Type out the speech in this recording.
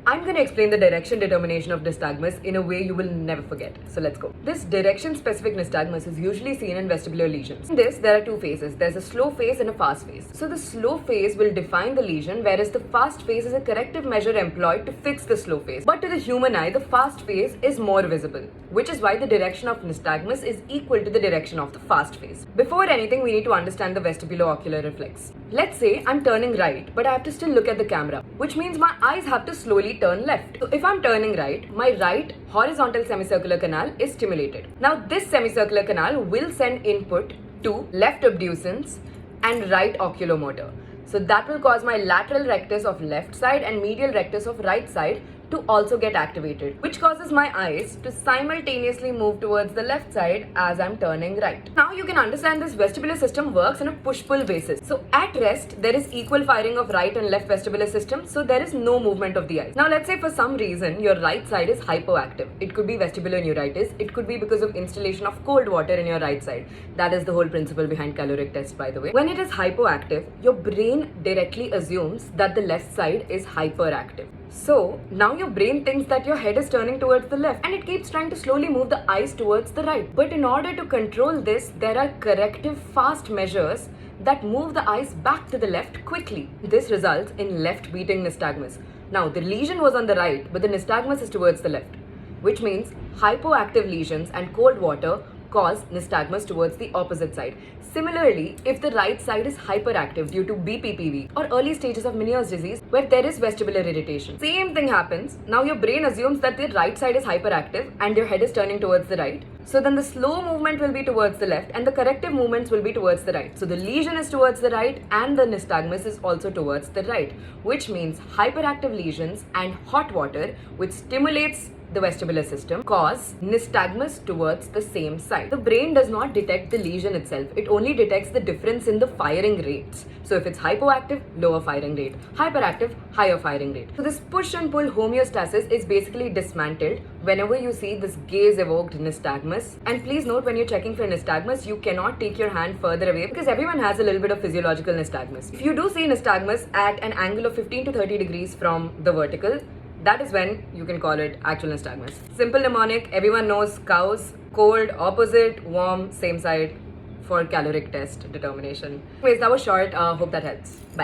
I'm going to explain the direction determination of nystagmus in a way you will never forget. So let's go. This direction-specific nystagmus is usually seen in vestibular lesions. In this, there are two phases. There's a slow phase and a fast phase. So the slow phase will define the lesion, whereas the fast phase is a corrective measure employed to fix the slow phase. But to the human eye, the fast phase is more visible, which is why the direction of nystagmus is equal to the direction of the fast phase. Before anything, we need to understand the vestibulo-ocular reflex. Let's say I'm turning right, but I have to still look at the camera, which means my eyes have to slowly turn left. So if I'm turning right, my right horizontal semicircular canal is stimulated. Now this semicircular canal will send input to left abducens and right oculomotor. So that will cause my lateral rectus of left side and medial rectus of right side to also get activated, which causes my eyes to simultaneously move towards the left side as I'm turning right. Now you can understand this vestibular system works on a push-pull basis. So at rest, there is equal firing of right and left vestibular system, so there is no movement of the eyes. Now let's say for some reason your right side is hypoactive. It could be vestibular neuritis. It could be because of installation of cold water in your right side. That is the whole principle behind caloric test, by the way. When it is hypoactive, your brain directly assumes that the left side is hyperactive. So now your brain thinks that your head is turning towards the left and it keeps trying to slowly move the eyes towards the right. But in order to control this, there are corrective fast measures that move the eyes back to the left quickly. This results in left beating nystagmus. Now the lesion was on the right, but the nystagmus is towards the left, which means hypoactive lesions and cold water cause nystagmus towards the opposite side. Similarly, if the right side is hyperactive due to BPPV or early stages of Meniere's disease where there is vestibular irritation, same thing happens. Now your brain assumes that the right side is hyperactive and your head is turning towards the right. So then the slow movement will be towards the left and the corrective movements will be towards the right. So the lesion is towards the right and the nystagmus is also towards the right, which means hyperactive lesions and hot water, which stimulates the vestibular system, cause nystagmus towards the same side. The brain does not detect the lesion itself. It only detects the difference in the firing rates. So if it's hypoactive, lower firing rate. Hyperactive, higher firing rate. So this push and pull homeostasis is basically dismantled whenever you see this gaze-evoked nystagmus. And please note, when you're checking for nystagmus, you cannot take your hand further away because everyone has a little bit of physiological nystagmus. If you do see nystagmus at an angle of 15 to 30 degrees from the vertical, that is when you can call it actual nystagmus. Simple mnemonic, everyone knows cows, cold, opposite, warm, same side for caloric test determination. Anyways, that was short. Hope that helps. Bye.